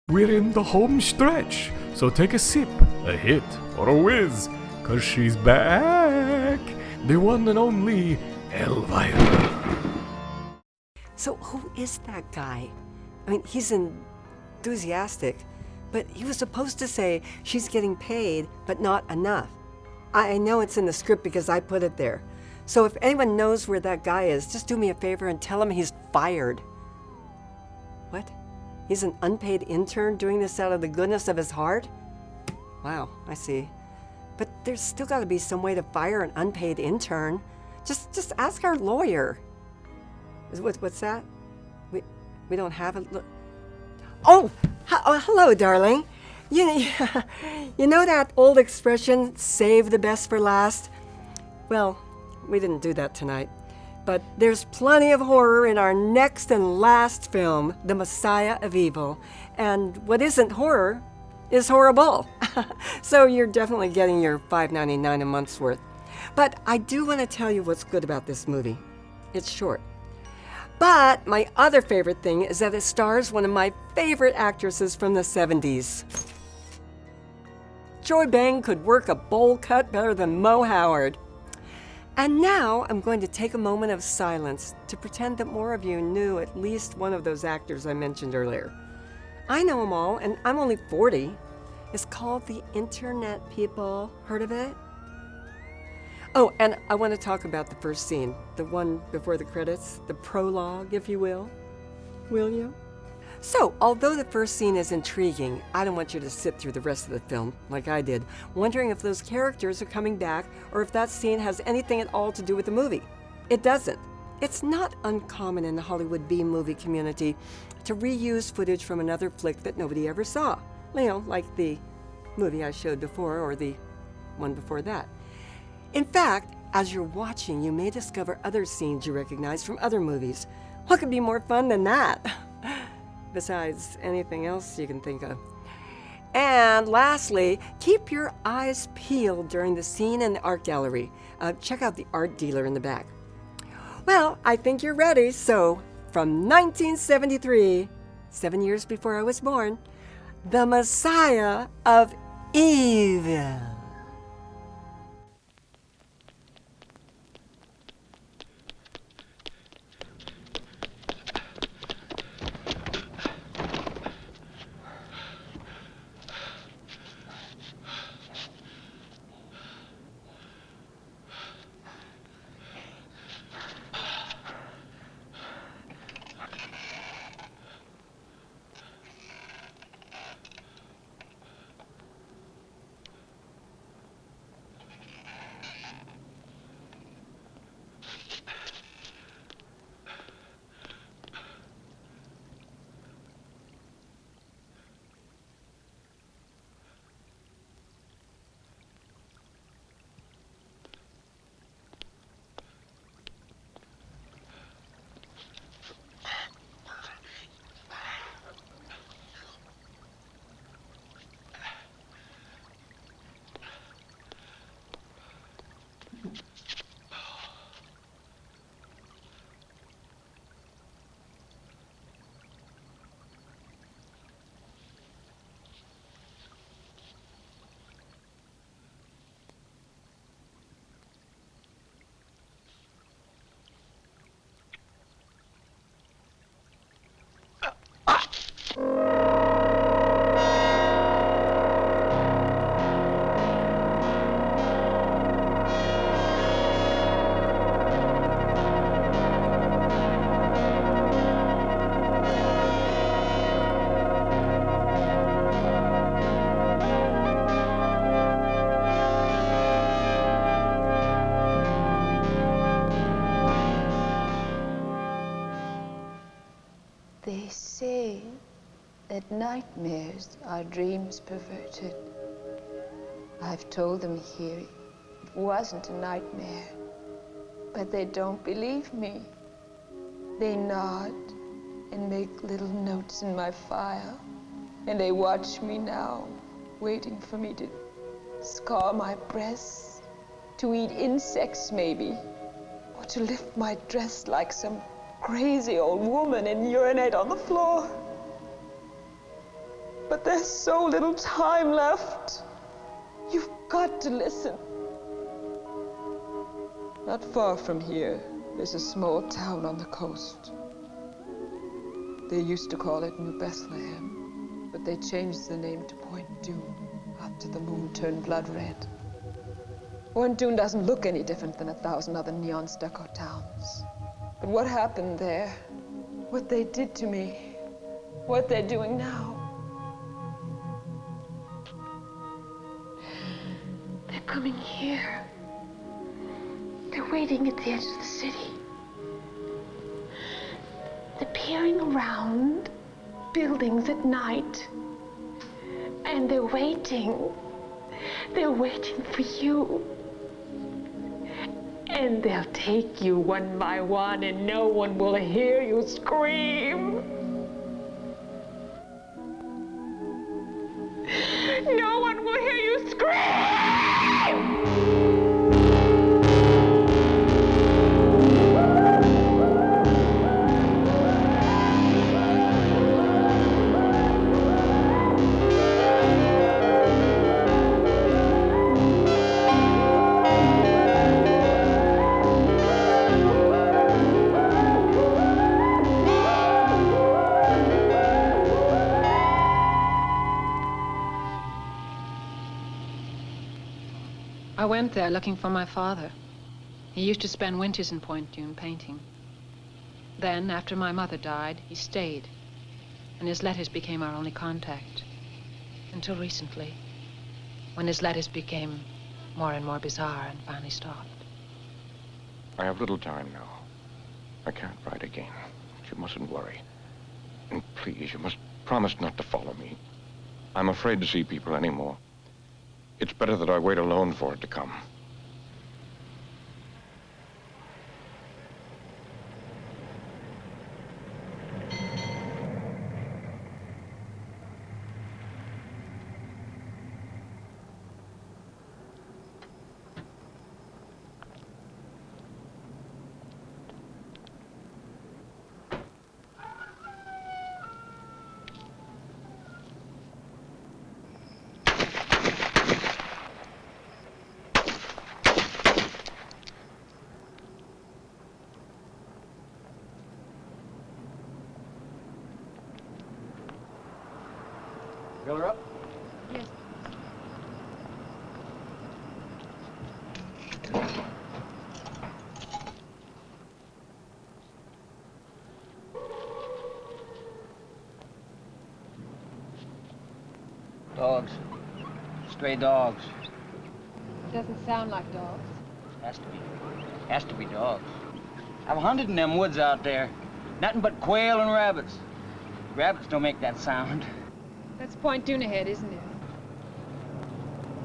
We're in the home stretch, so take a sip, a hit, or a whiz, 'cause she's back. The one and only Elvira. So who is that guy? I mean, he's enthusiastic, but he was supposed to say she's getting paid, but not enough. I know it's in the script because I put it there. So if anyone knows where that guy is, just do me a favor and tell him he's fired. What? He's an unpaid intern doing this out of the goodness of his heart? Wow, I see. But there's still got to be some way to fire an unpaid intern. Just ask our lawyer. What's that? We don't have it. Oh, hello, darling. You know that old expression, save the best for last? Well, we didn't do that tonight. But there's plenty of horror in our next and last film, The Messiah of Evil. And what isn't horror is horrible. So you're definitely getting your $5.99 a month's worth. But I do want to tell you what's good about this movie. It's short. But my other favorite thing is that it stars one of my favorite actresses from the 70s. Joy Bang could work a bowl cut better than Mo Howard. And now I'm going to take a moment of silence to pretend that more of you knew at least one of those actors I mentioned earlier. I know them all, and I'm only 40. It's called The Internet, people. Heard of it? Oh, and I want to talk about the first scene, the one before the credits, the prologue, if you will. Will you? So, although the first scene is intriguing, I don't want you to sit through the rest of the film, like I did, wondering if those characters are coming back or if that scene has anything at all to do with the movie. It doesn't. It's not uncommon in the Hollywood B-movie community to reuse footage from another flick that nobody ever saw. You know, like the movie I showed before or the one before that. In fact, as you're watching, you may discover other scenes you recognize from other movies. What could be more fun than that? Besides anything else you can think of. And lastly, keep your eyes peeled during the scene in the art gallery. Check out the art dealer in the back. Well, I think you're ready. So, from 1973, 7 years before I was born, The Messiah of Evil. They say that nightmares are dreams perverted. I've told them here it wasn't a nightmare, but they don't believe me. They nod and make little notes in my file, and they watch me now, waiting for me to scar my breasts, to eat insects maybe, or to lift my dress like some crazy old woman and urinate on the floor. But there's so little time left. You've got to listen. Not far from here, there's a small town on the coast. They used to call it New Bethlehem, but they changed the name to Point Doom after the moon turned blood red. Point Doom doesn't look any different than 1,000 other neon stucco towns. But what happened there, what they did to me, what they're doing now, they're coming here. They're waiting at the edge of the city. They're peering around buildings at night. And they're waiting. They're waiting for you. And they'll take you one by one, and no one will hear you scream. No one will hear you scream! I went there looking for my father. He used to spend winters in Point Dune painting. Then, after my mother died, he stayed, and his letters became our only contact. Until recently, when his letters became more and more bizarre and finally stopped. I have little time now. I can't write again. You mustn't worry. And please, you must promise not to follow me. I'm afraid to see people anymore. It's better that I wait alone for it to come. Fill her up? Yes. Dogs. Stray dogs. Doesn't sound like dogs. Has to be. Has to be dogs. I've hunted in them woods out there. Nothing but quail and rabbits. Rabbits don't make that sound. That's Point Dune ahead, isn't it?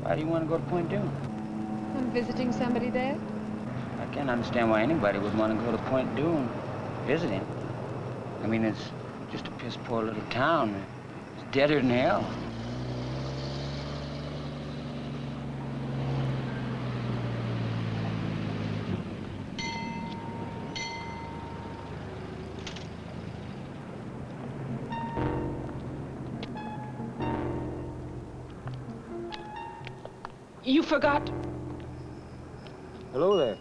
Why do you want to go to Point Doom? I'm visiting somebody there. I can't understand why anybody would want to go to Point Doom visiting. I mean, it's just a piss poor little town. It's deader than hell. You forgot. Hello there.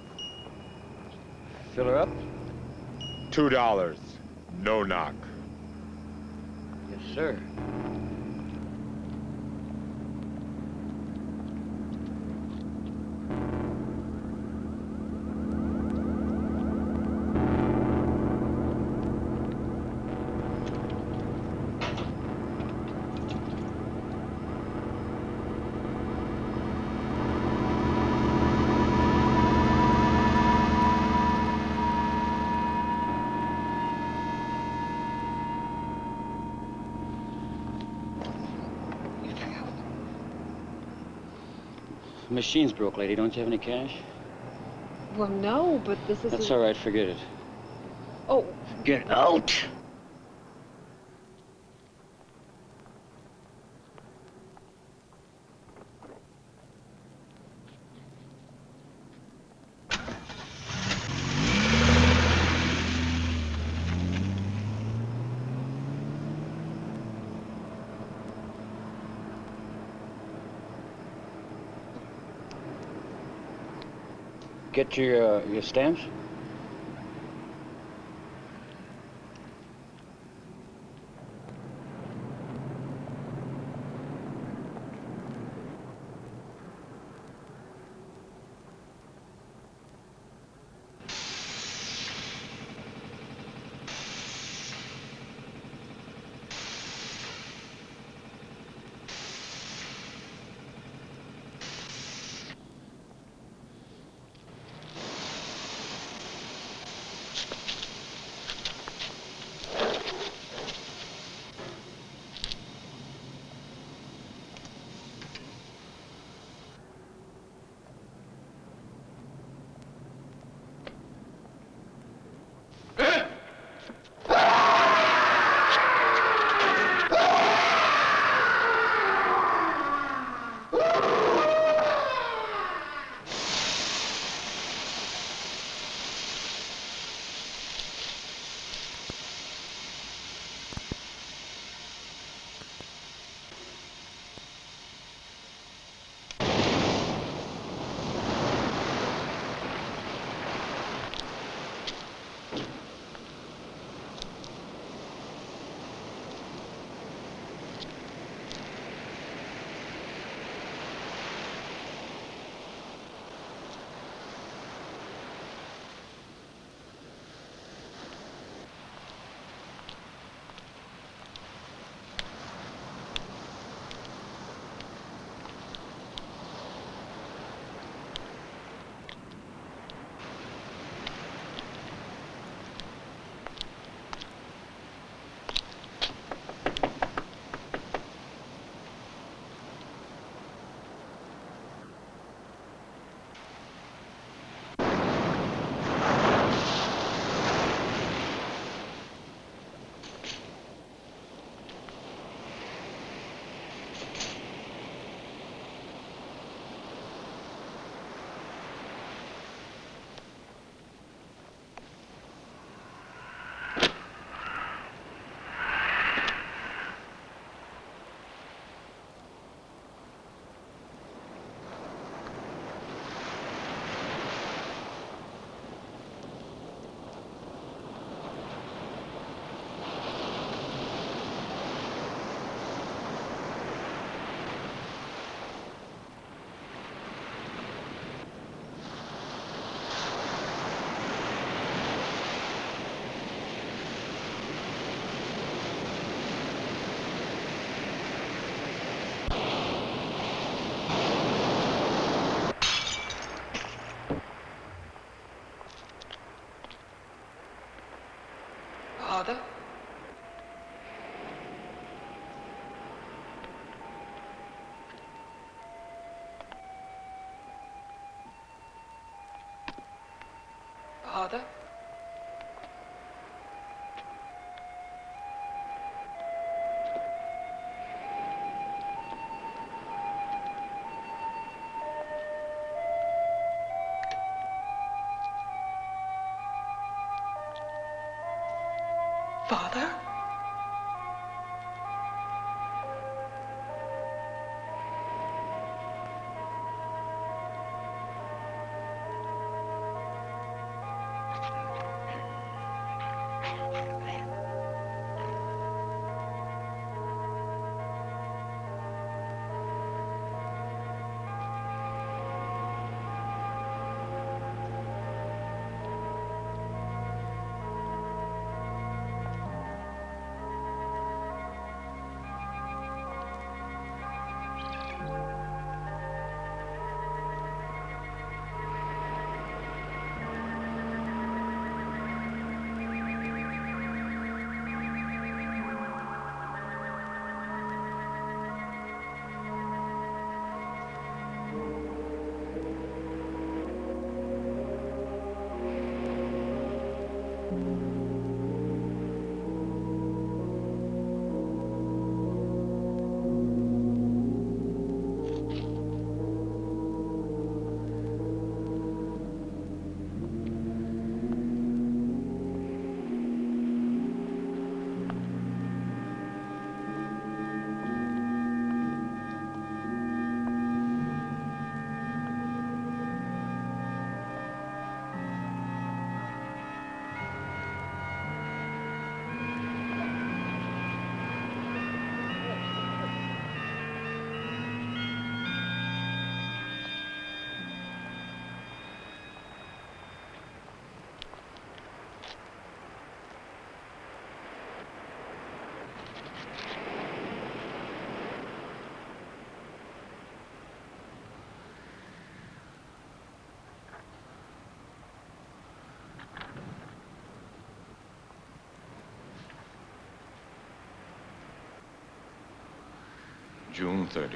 Fill her up? $2. No knock. Yes, sir. The machine's broke, lady. Don't you have any cash? Well, no, but this is... That's all right. Forget it. Oh, Get out! get your stamps? Father? Father? Father? June 30th.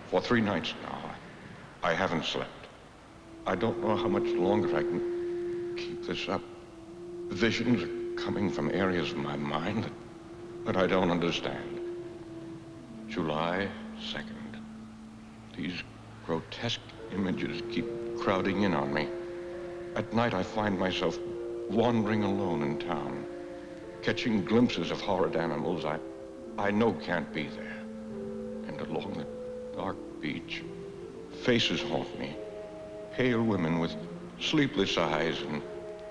For 3 nights now, I haven't slept. I don't know how much longer I can keep this up. Visions are coming from areas of my mind that I don't understand. July 2nd. These grotesque images keep crowding in on me. At night, I find myself wandering alone in town, catching glimpses of horrid animals I know can't be there. And along the dark beach, faces haunt me. Pale women with sleepless eyes and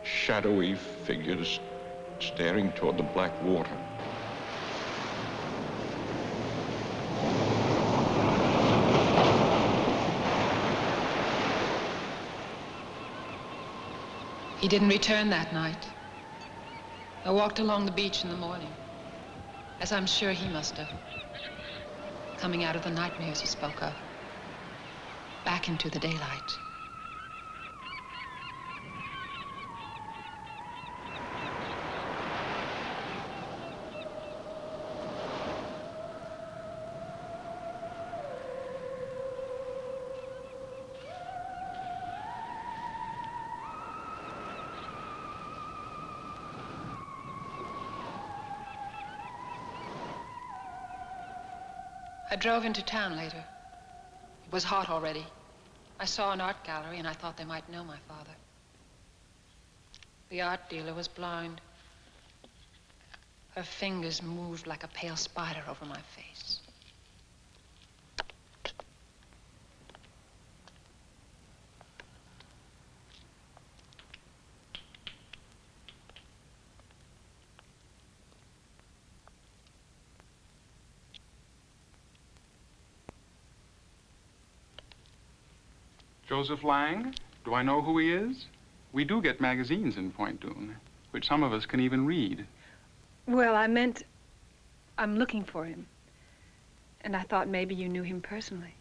shadowy figures staring toward the black water. He didn't return that night. I walked along the beach in the morning, as I'm sure he must have, coming out of the nightmares he spoke of, back into the daylight. I drove into town later. It was hot already. I saw an art gallery and I thought they might know my father. The art dealer was blind. Her fingers moved like a pale spider over my face. Joseph Lang? Do I know who he is? We do get magazines in Point Dune, which some of us can even read. Well, I meant I'm looking for him. And I thought maybe you knew him personally.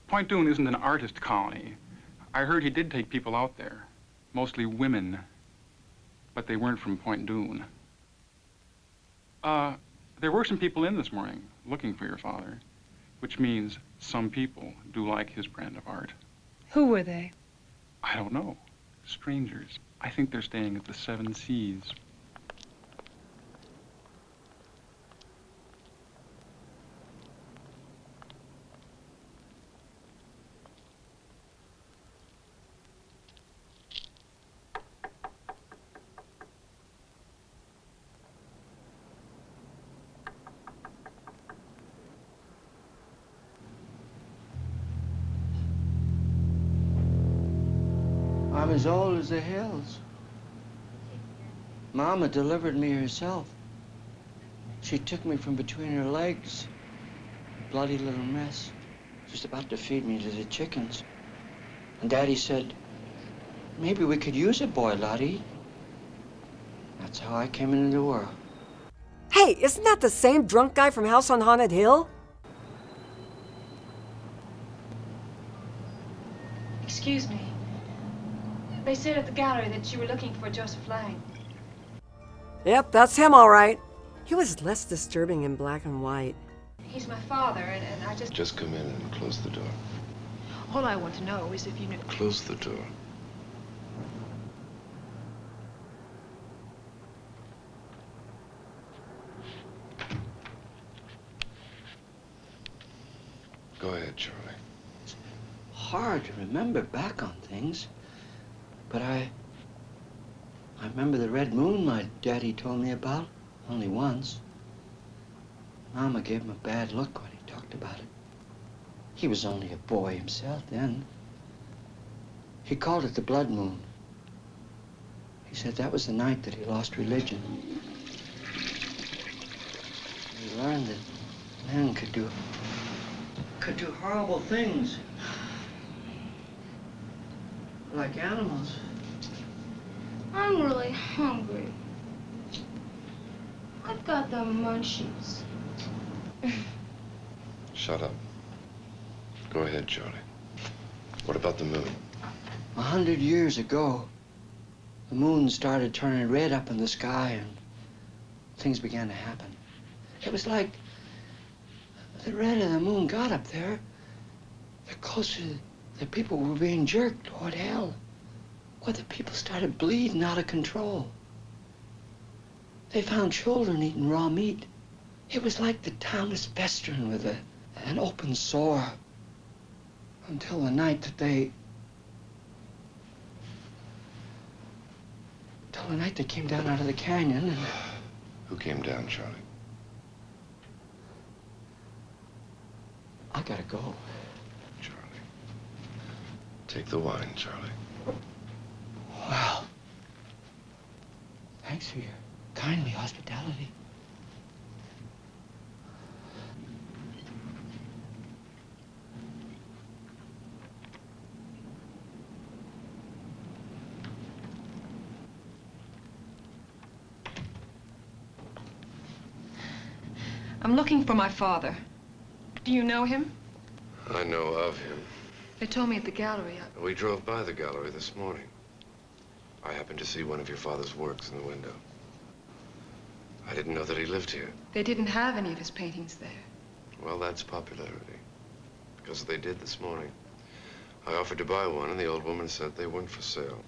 Point Dune isn't an artist colony. I heard he did take people out there, mostly women, but they weren't from Point Dune. There were some people in this morning looking for your father, which means some people do like his brand of art. Who were they? I don't know. Strangers. I think they're staying at the Seven Seas. I'm as old as the hills. Mama delivered me herself. She took me from between her legs. A bloody little mess. Just about to feed me to the chickens. And Daddy said, maybe we could use a boy, Lottie. That's how I came into the world. Hey, isn't that the same drunk guy from House on Haunted Hill? Excuse me. They said at the gallery that you were looking for Joseph Lang. Yep, that's him all right. He was less disturbing in black and white. He's my father, and I just... Just come in and close the door. All I want to know is if you knew... Close the door. Go ahead, Charlie. It's hard to remember back on things. But I remember the red moon my daddy told me about, only once. Mama gave him a bad look when he talked about it. He was only a boy himself then. He called it the blood moon. He said that was the night that he lost religion. He learned that men could do horrible things. Like animals. I'm really hungry. I've got the munchies. Shut up. Go ahead, Charlie. What about the moon? 100 years ago, the moon started turning red up in the sky and things began to happen. It was like The redder the moon got up there, the closer the people were being jerked toward hell. Where the people started bleeding out of control. They found children eating raw meat. It was like the town was festering with an open sore. Until the night that they... Till the night they came down out of the canyon and... Who came down, Charlie? I gotta go. Charlie. Take the wine, Charlie. Well, thanks for your kindly hospitality. I'm looking for my father. Do you know him? I know of him. They told me at the gallery. We drove by the gallery this morning. I happened to see one of your father's works in the window. I didn't know that he lived here. They didn't have any of his paintings there. Well, that's popularity. Because they did this morning. I offered to buy one, and the old woman said they weren't for sale.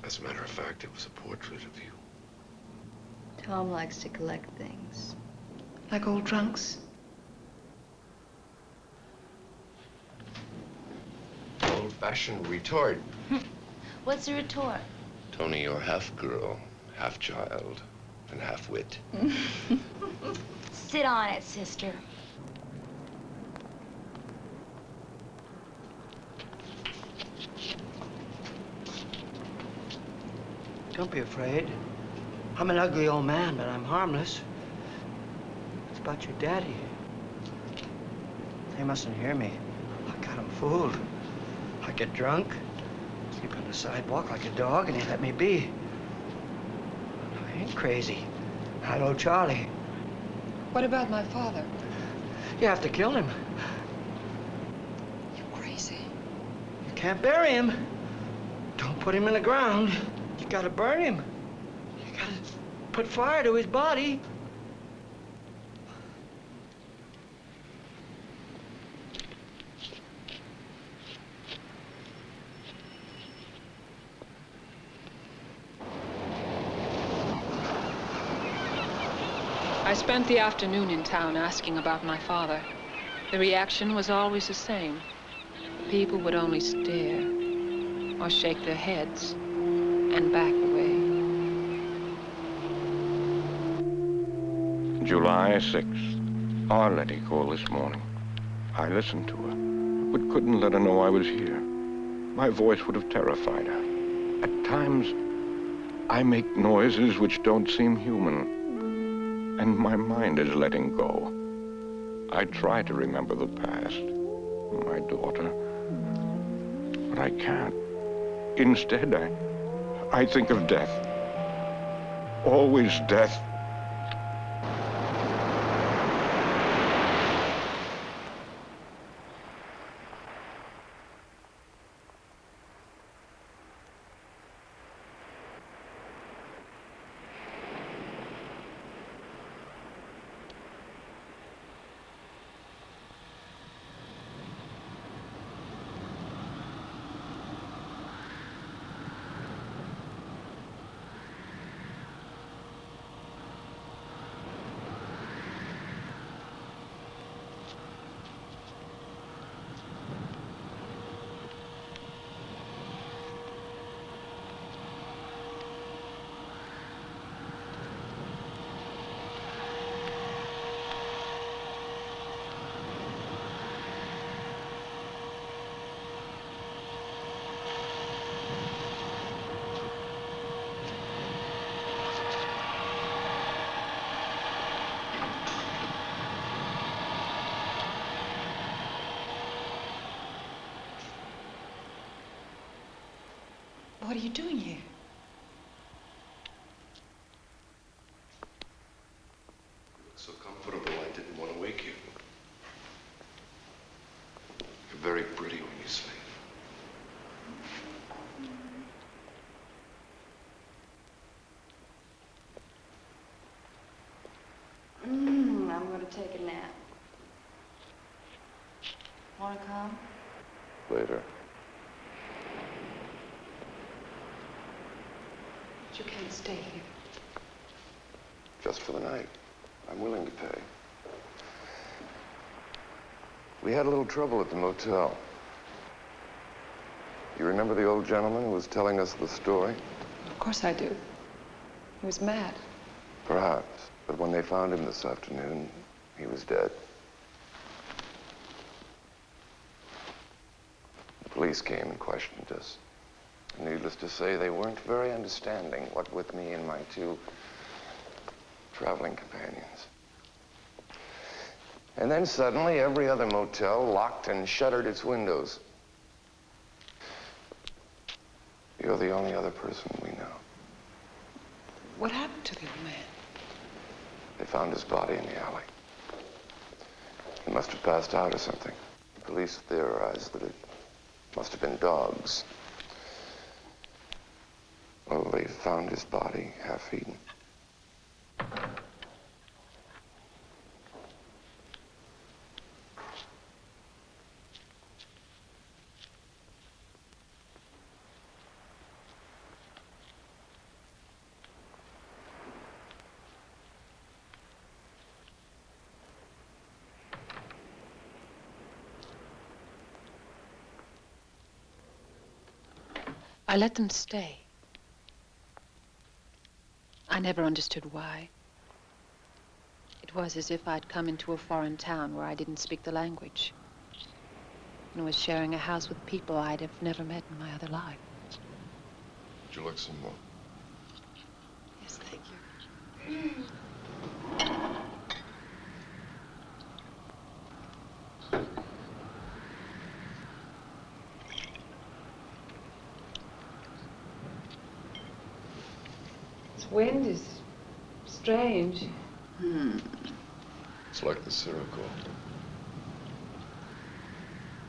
As a matter of fact, it was a portrait of you. Tom likes to collect things. Like old trunks? Old-fashioned retort. What's a retort? Tony, you're half girl, half child, and half wit. Sit on it, sister. Don't be afraid. I'm an ugly old man, but I'm harmless. It's about your daddy. They mustn't hear me. I got him fooled. I get drunk, sleep on the sidewalk like a dog, and he let me be. I ain't crazy. I know Charlie. What about my father? You have to kill him. You're crazy. You can't bury him. Don't put him in the ground. You gotta burn him. You gotta put fire to his body. I spent the afternoon in town asking about my father. The reaction was always the same. People would only stare or shake their heads and back away. July 6th. Our Letty called this morning. I listened to her, but couldn't let her know I was here. My voice would have terrified her. At times, I make noises which don't seem human. And my mind is letting go. I try to remember the past, my daughter, but I can't. Instead, I think of death. Always death. What are you doing here? You look so comfortable, I didn't want to wake you. You're very pretty when you sleep. I'm going to take a nap. want to come? Later. But you can't stay here. Just for the night. I'm willing to pay. We had a little trouble at the motel. You remember the old gentleman who was telling us the story? Of course I do. He was mad. Perhaps. But when they found him this afternoon, he was dead. The police came and questioned us. Needless to say, they weren't very understanding, what with me and my two traveling companions. And then suddenly, every other motel locked and shuttered its windows. You're the only other person we know. What happened to the old man? They found his body in the alley. He must have passed out or something. The police theorized that it must have been dogs. Well, they found his body half-eaten. I let them stay. I never understood why. It was as if I'd come into a foreign town where I didn't speak the language and was sharing a house with people I'd have never met in my other life. Would you like some more? Yes, thank you. This wind is strange. It's like the Sirocco.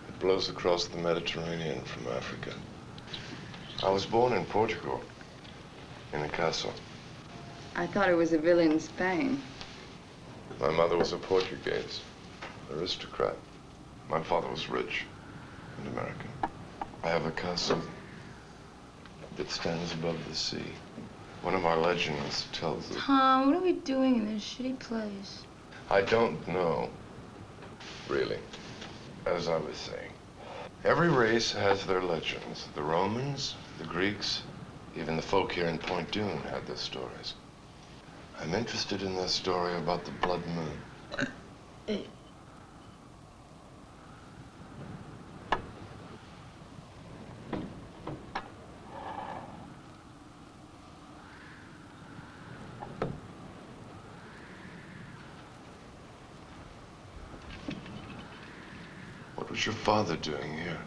It blows across the Mediterranean from Africa. I was born in Portugal, in a castle. I thought it was a villa in Spain. My mother was a Portuguese, aristocrat. My father was rich and American. I have a castle that stands above the sea. One of our legends tells it. Tom, what are we doing in this shitty place? I don't know, really. As I was saying, every race has their legends. The Romans, the Greeks, even the folk here in Point Dune had their stories. I'm interested in their story about the blood moon. What was your father doing here?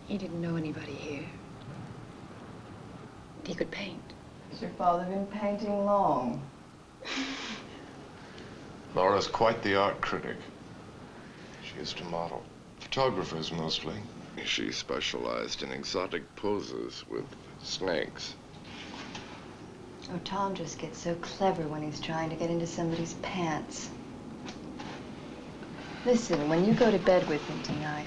He didn't know anybody here. He could paint. Has your father been painting long? Laura's quite the art critic. She used to model. Photographers mostly. She specialized in exotic poses with snakes. Oh, Tom just gets so clever when he's trying to get into somebody's pants. Listen, when you go to bed with him tonight,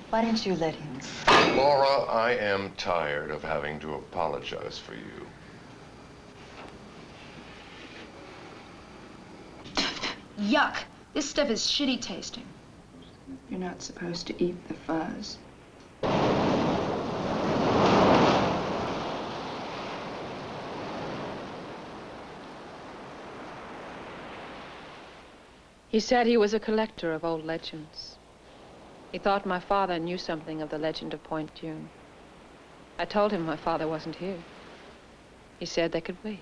why don't you let him sleep? Laura, I am tired of having to apologize for you. Yuck! This stuff is shitty tasting. You're not supposed to eat the fuzz. He said he was a collector of old legends. He thought my father knew something of the legend of Point Dune. I told him my father wasn't here. He said they could wait.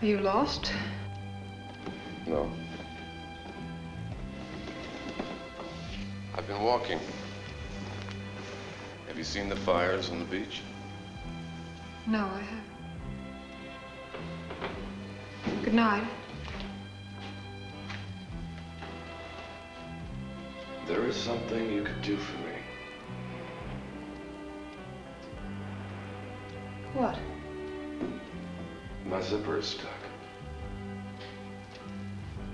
Are you lost? No. I've been walking. Have you seen the fires on the beach? No, I haven't. Good night. There is something you could do for me. What? My zipper is stuck.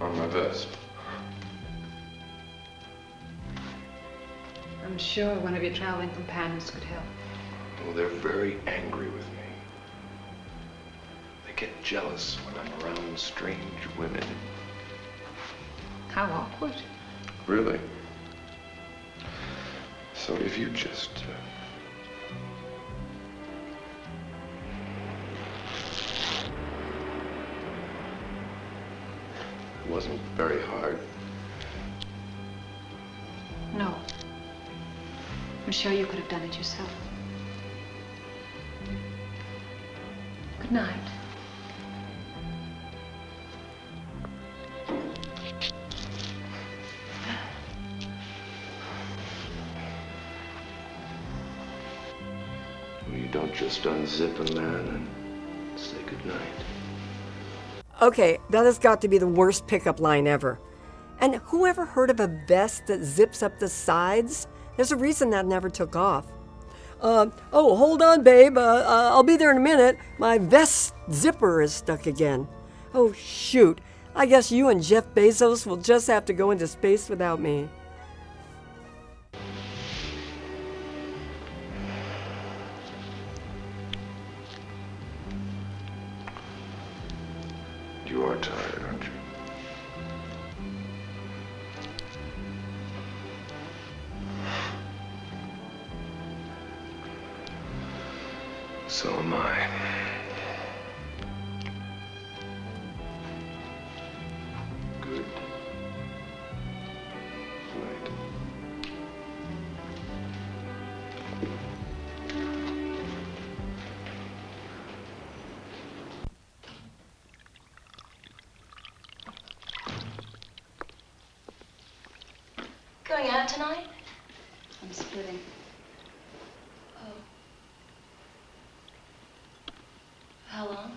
On my vest. I'm sure one of your traveling companions could help. Well, they're very angry with me. They get jealous when I'm around strange women. How awkward. Really? So if you just... It wasn't very hard. No. I'm sure you could have done it yourself. Good night. Well, you don't just unzip a man and say goodnight. Okay, that has got to be the worst pickup line ever. And whoever heard of a vest that zips up the sides? There's a reason that never took off. Oh, hold on, babe. I'll be there in a minute. My vest zipper is stuck again. Oh, shoot. I guess you and Jeff Bezos will just have to go into space without me. You are tired, aren't you? So am I. Good night. Going out tonight? I'm splitting. Oh. How long?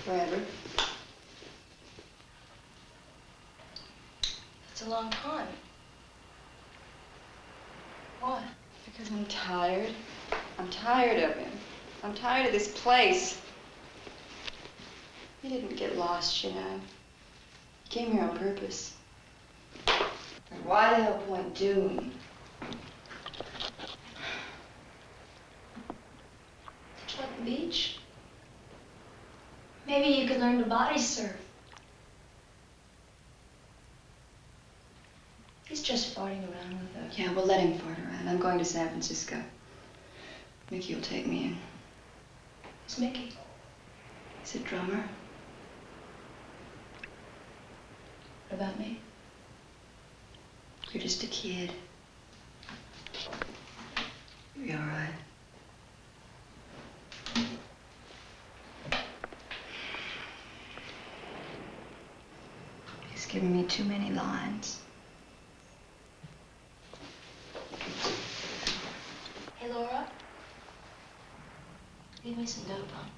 Forever. That's a long time. Why? Because I'm tired. I'm tired of him. I'm tired of this place. He didn't get lost, you know. He came here on purpose. And why the hell Point Doom? Did you like the beach? Maybe you could learn to body surf. He's just farting around with her. Yeah, we'll let him fart around. I'm going to San Francisco. Mickey will take me in. Who's Mickey? He's a drummer. What about me? You're just a kid. You'll be all right. He's given me too many lines. Hey, Laura. Leave me some dope, huh?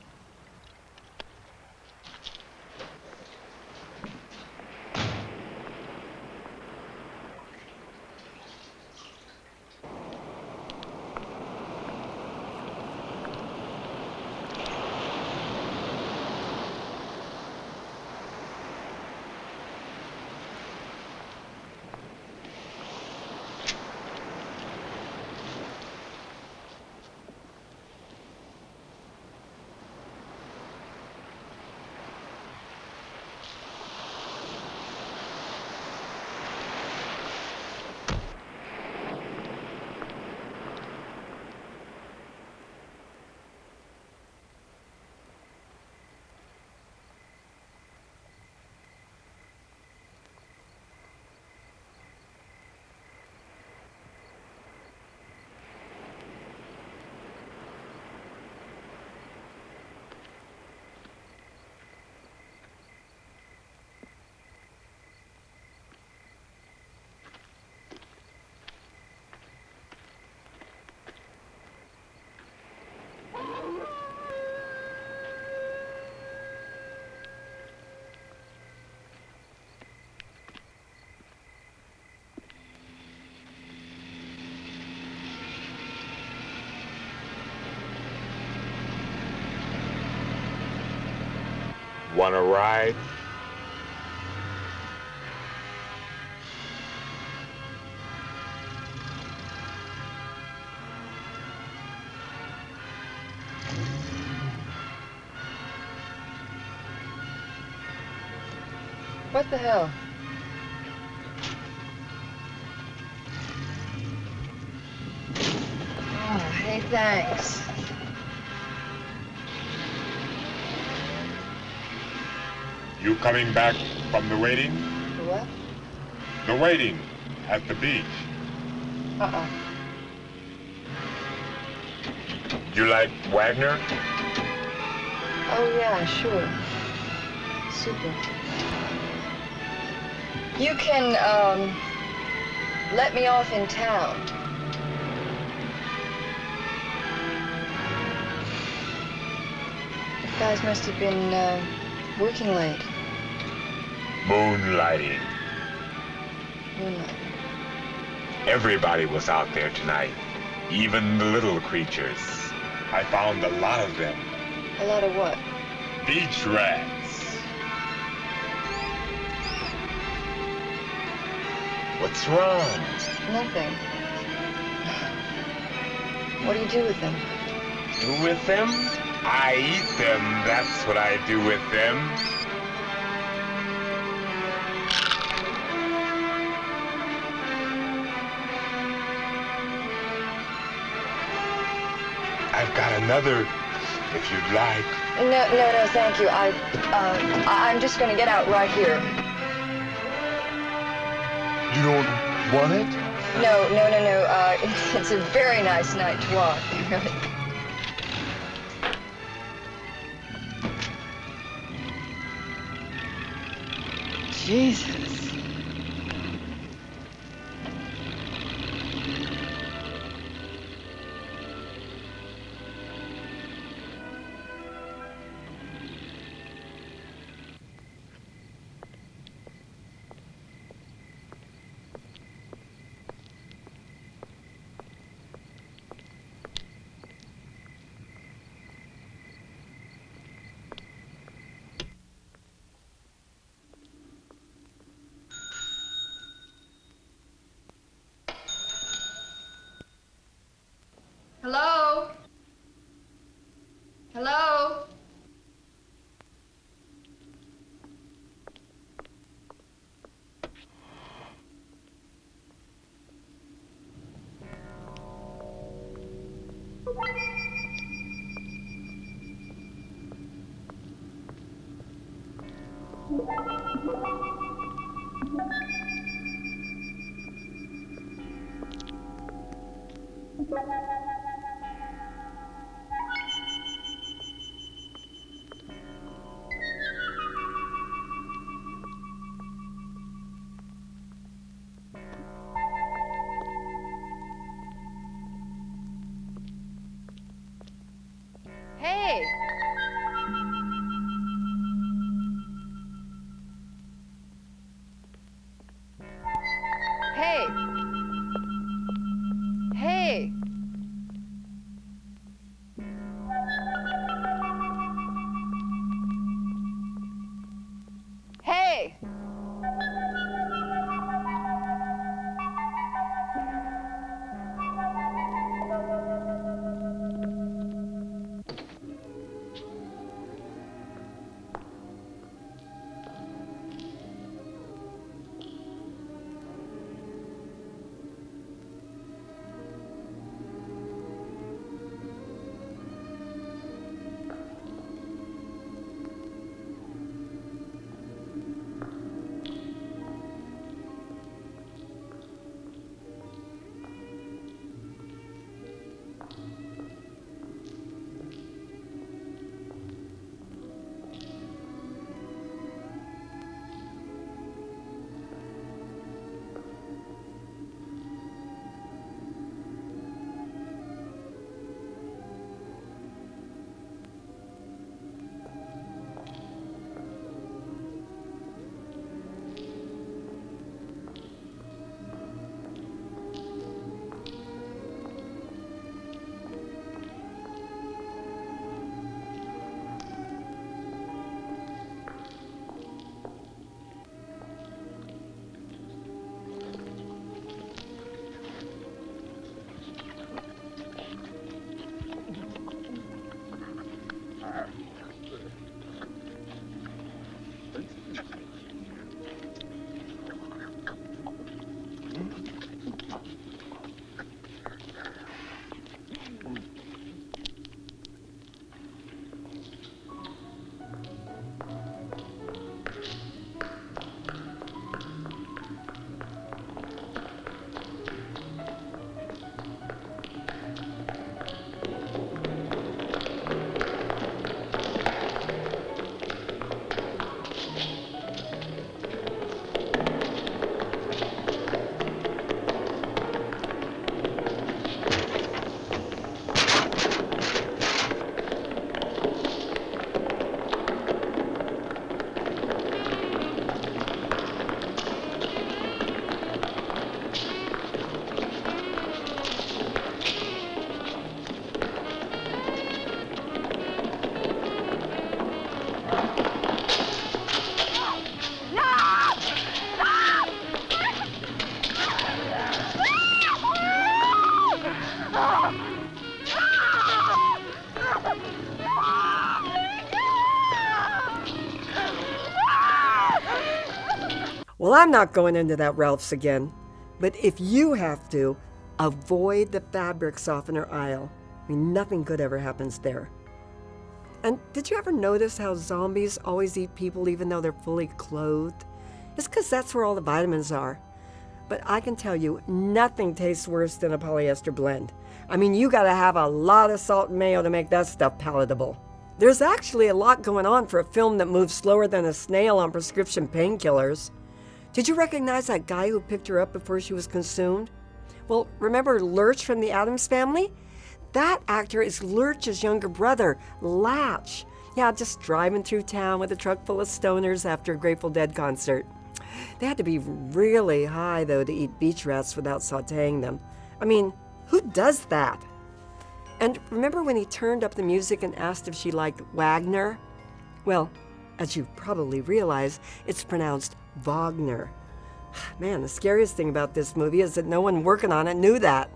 Want a ride? What the hell? Oh, hey, thanks. You coming back from the waiting? The what? The waiting at the beach. Uh-uh. You like Wagner? Oh, yeah, sure. Super. You can, let me off in town. You guys must have been, working late. Moonlighting. Moonlight. Everybody was out there tonight. Even the little creatures. I found a lot of them. A lot of what? Beach rats. What's wrong? Nothing. What do you do with them? Do with them? I eat them. That's what I do with them. I've got another, if you'd like. No, thank you. I'm just gonna get out right here. You don't want it? No. It's a very nice night to walk, really. Jesus. Hello? Hello? Hey! Hey! Hey! Hey! Well, I'm not going into that Ralph's again. But if you have to, avoid the fabric softener aisle. I mean, nothing good ever happens there. And did you ever notice how zombies always eat people even though they're fully clothed? It's because that's where all the vitamins are. But I can tell you, nothing tastes worse than a polyester blend. I mean, you gotta have a lot of salt and mayo to make that stuff palatable. There's actually a lot going on for a film that moves slower than a snail on prescription painkillers. Did you recognize that guy who picked her up before she was consumed? Well, remember Lurch from the Addams Family? That actor is Lurch's younger brother, Latch. Yeah, just driving through town with a truck full of stoners after a Grateful Dead concert. They had to be really high, though, to eat beach rats without sautéing them. I mean, who does that? And remember when he turned up the music and asked if she liked Wagner? Well, as you probably realize, it's pronounced Wagner. Man, the scariest thing about this movie is that no one working on it knew that.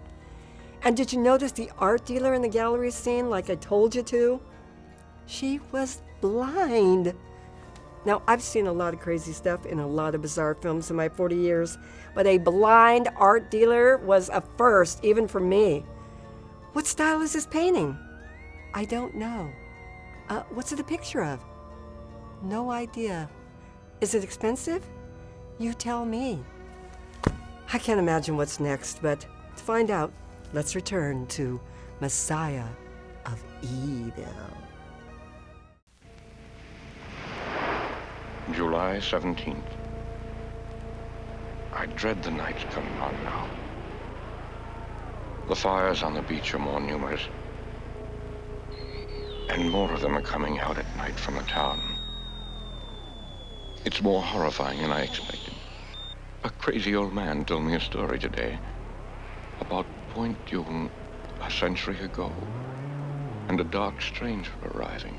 And did you notice the art dealer in the gallery scene like I told you to? She was blind. Now, I've seen a lot of crazy stuff in a lot of bizarre films in my 40 years, but a blind art dealer was a first, even for me. What style is this painting? I don't know. What's it a picture of? No idea. Is it expensive? You tell me. I can't imagine what's next, but to find out, let's return to Messiah of Evil. July 17th. I dread the nights coming on now. The fires on the beach are more numerous, and more of them are coming out at night from the town. It's more horrifying than I expected. A crazy old man told me a story today about Point Dume a century ago, and a dark stranger arising,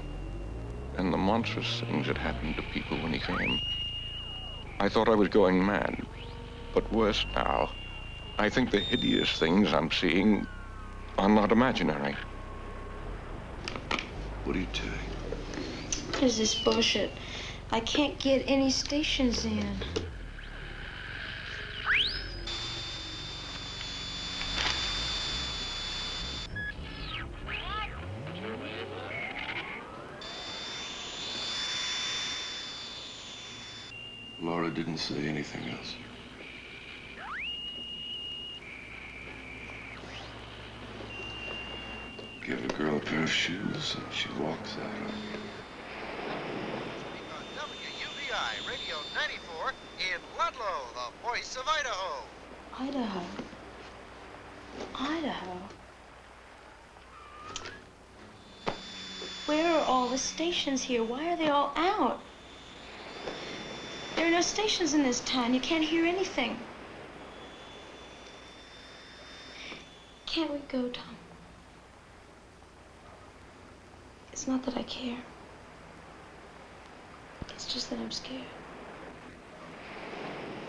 and the monstrous things that happened to people when he came. I thought I was going mad, but worse now. I think the hideous things I'm seeing are not imaginary. What are you doing? What is this bullshit? I can't get any stations in. Laura didn't say anything else. Give a girl a pair of shoes and she walks out on you. WUVI Radio 94 in Ludlow, the voice of Idaho. Idaho. Idaho. Where are all the stations here? Why are they all out? There are no stations in this town. You can't hear anything. Can't we go, Tom? It's not that I care. It's just that I'm scared.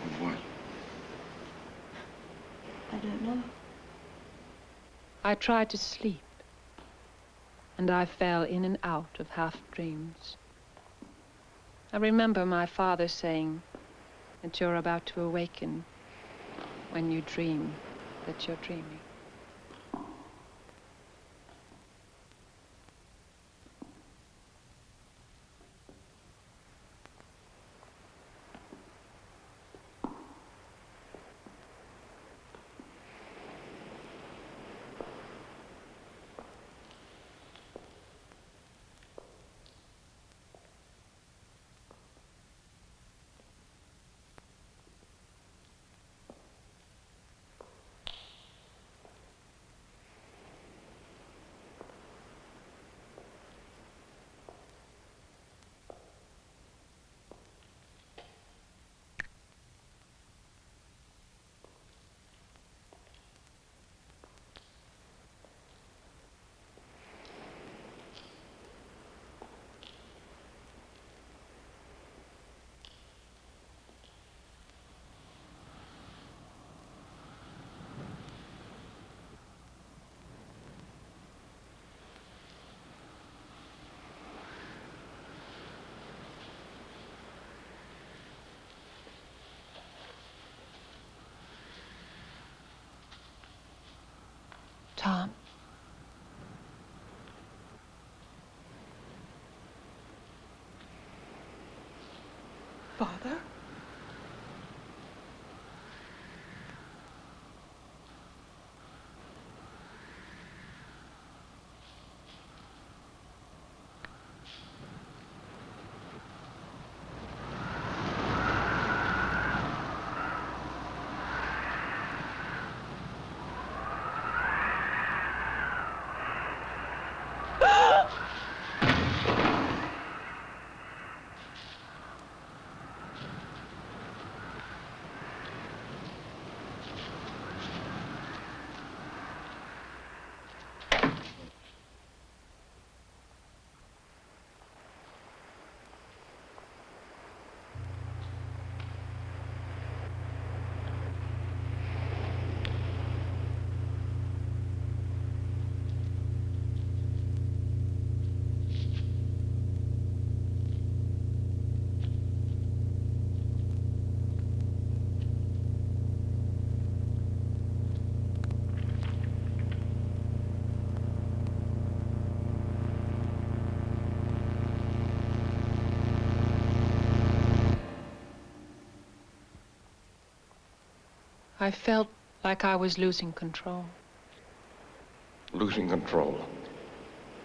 Of what? I don't know. I tried to sleep, and I fell in and out of half-dreams. I remember my father saying that you're about to awaken when you dream that you're dreaming. Tom. Father? I felt like I was losing control. Losing control.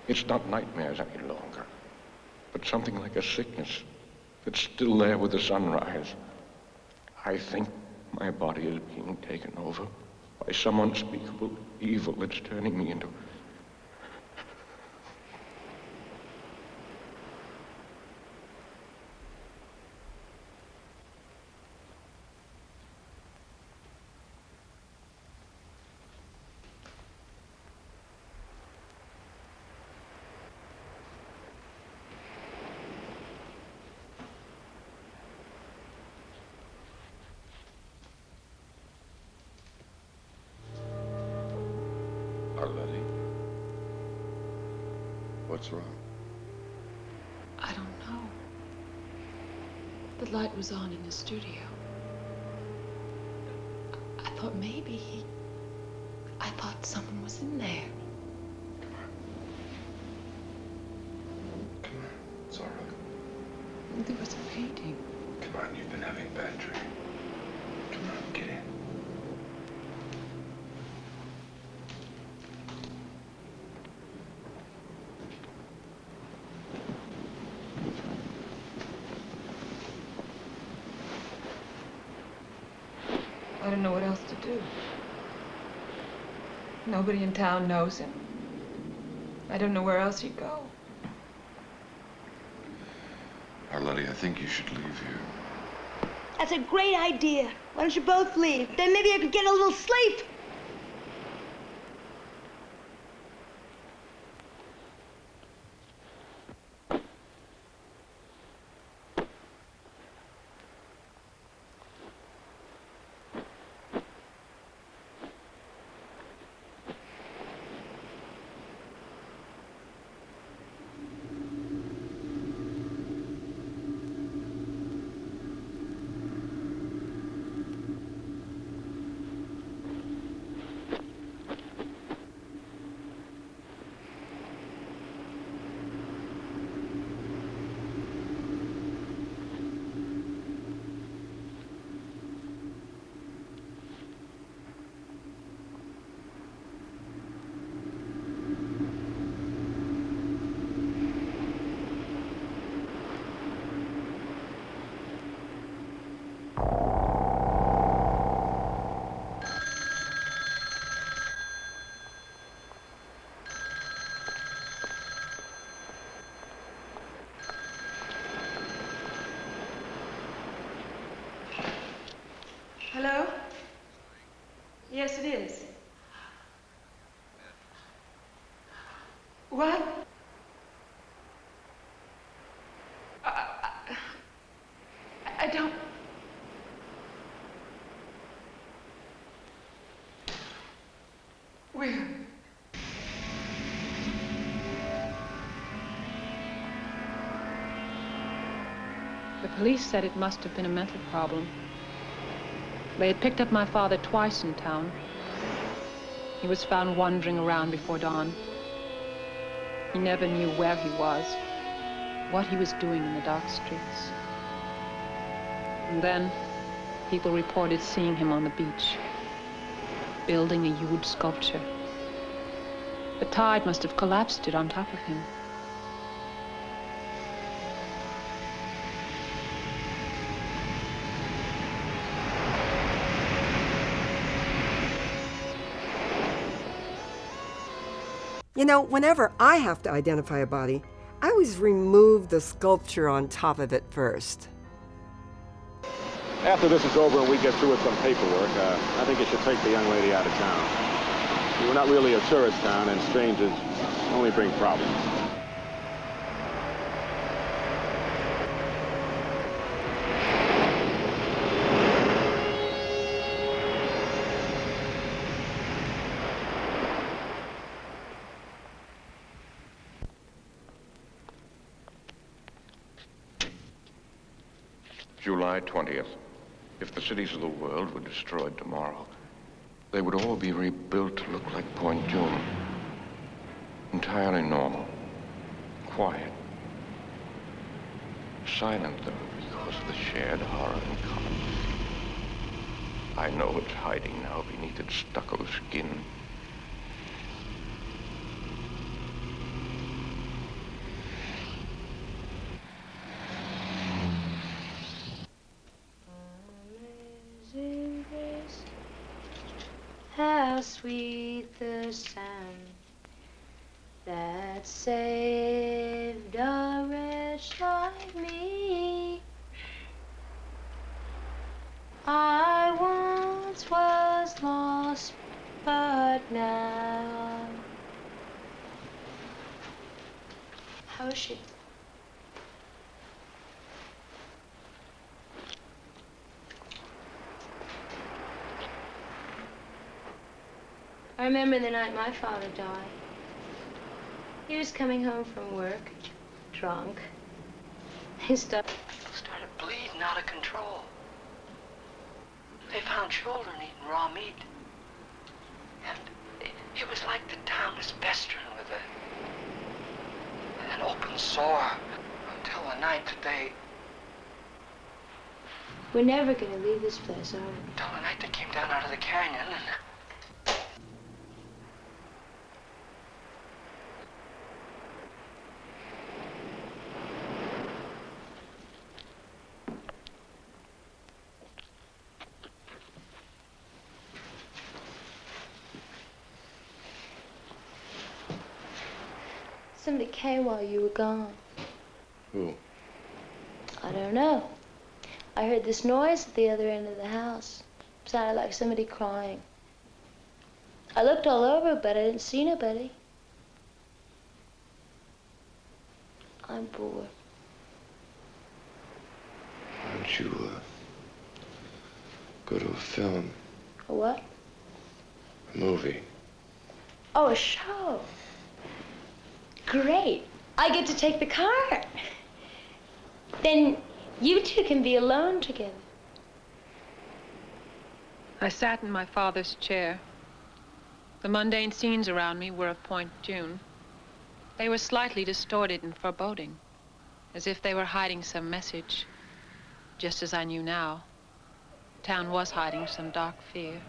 It's not nightmares any longer, but something like a sickness that's still there with the sunrise. I think my body is being taken over by some unspeakable evil that's turning me into... Arletty? What's wrong? I don't know. The light was on in the studio. I thought maybe I thought someone was in there. Come on. It's all right. There was a painting. Come on, you've been having a bad dream. Come on, get in. I don't know what else to do. Nobody in town knows him. I don't know where else he'd go. Arletty, I think you should leave here. That's a great idea. Why don't you both leave? Then maybe I could get a little sleep. Hello? Yes, it is. What? I don't... Where? The police said it must have been a mental problem. They had picked up my father twice in town. He was found wandering around before dawn. He never knew where he was, what he was doing in the dark streets. And then, people reported seeing him on the beach, building a huge sculpture. The tide must have collapsed it on top of him. You know, whenever I have to identify a body, I always remove the sculpture on top of it first. After this is over and we get through with some paperwork, I think you should take the young lady out of town. We're not really a tourist town, and strangers only bring problems. July 20th. If the cities of the world were destroyed tomorrow, they would all be rebuilt to look like Point Dume. Entirely normal. Quiet. Silent, though, because of the shared horror and common. I know it's hiding now beneath its stucco skin. How sweet the sound that saved a wretch like me. I once was lost, but now. How is she? I remember the night my father died. He was coming home from work, drunk. He started Bleeding out of control. They found children eating raw meat. And it was like the town was festering with an open sore until the night that they... We're never gonna leave this place, are we? Until the night they came down out of the canyon and... Somebody came while you were gone. Who? I don't know. I heard this noise at the other end of the house. It sounded like somebody crying. I looked all over, but I didn't see nobody. I'm bored. Why don't you, go to a film? A what? A movie. Oh, a show. Great. I get to take the car. Then you two can be alone together. I sat in my father's chair. The mundane scenes around me were of Point Dume. They were slightly distorted and foreboding, as if they were hiding some message, just as I knew now. Town was hiding some dark fear.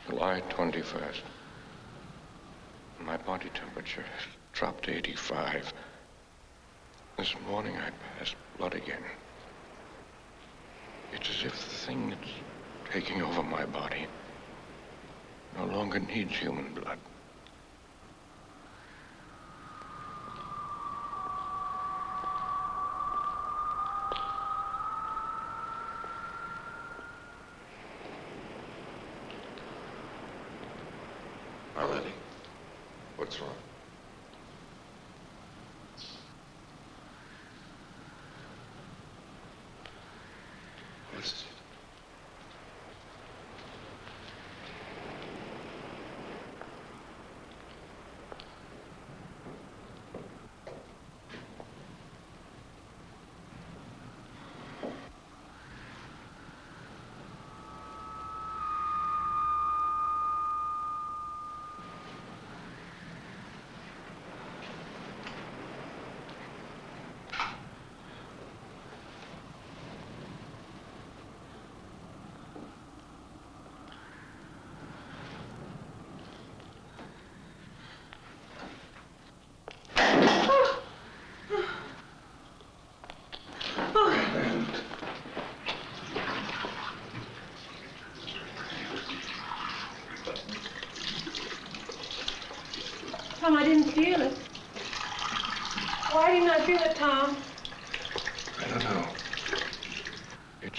July 21st. My body temperature has dropped to 85. This morning I passed blood again. It's as if the thing that's taking over my body no longer needs human blood. Already? What's wrong? What is it?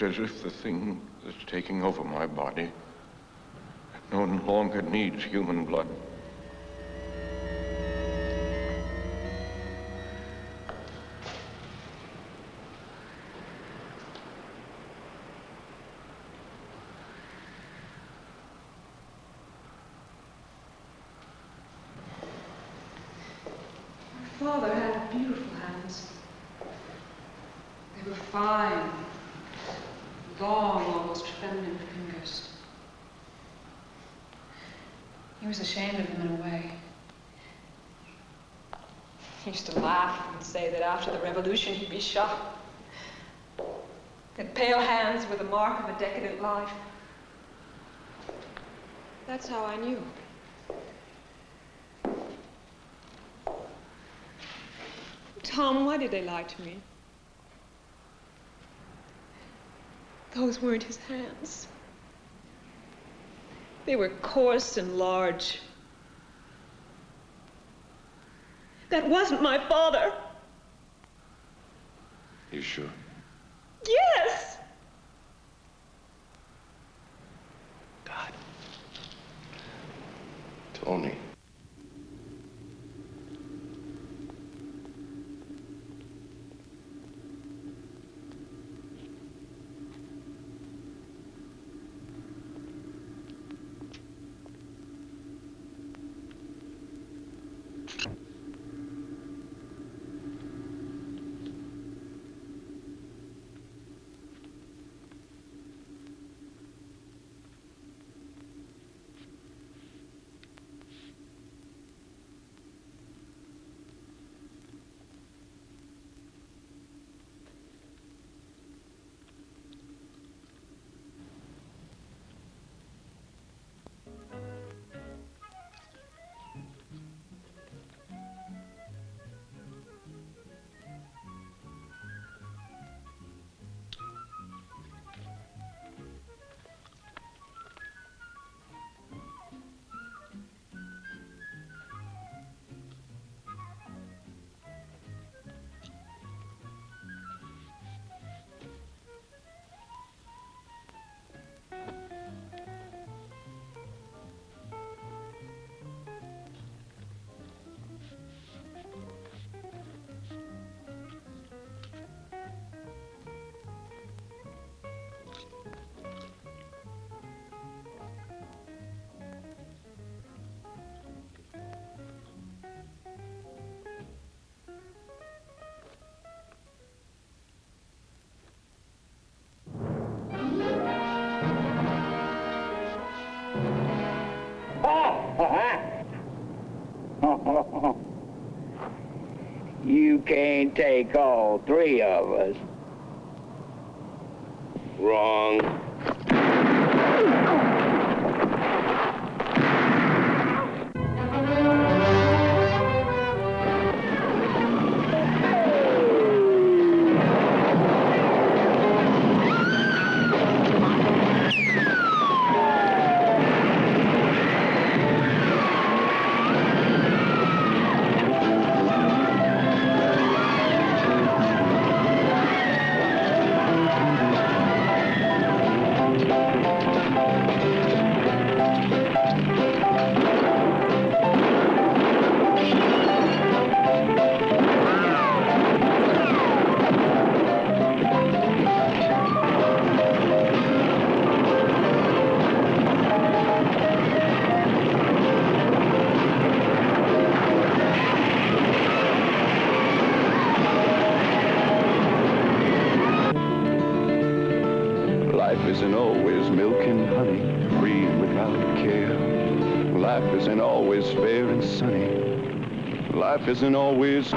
It's as if the thing that's taking over my body no longer needs human blood. Father had beautiful hands. They were fine, long, almost feminine fingers. He was ashamed of them in a way. He used to laugh and say that after the revolution he'd be shot. That pale hands were the mark of a decadent life. That's how I knew. Tom, why did they lie to me? Those weren't his hands. They were coarse and large. That wasn't my father. You sure? Yes! God. Tony. You can't take all three of us. Wrong. Life isn't always milk and honey, free and without care. Life isn't always fair and sunny. Life isn't always...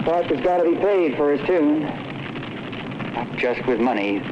Clark has got to be paid for his tune. Not just with money.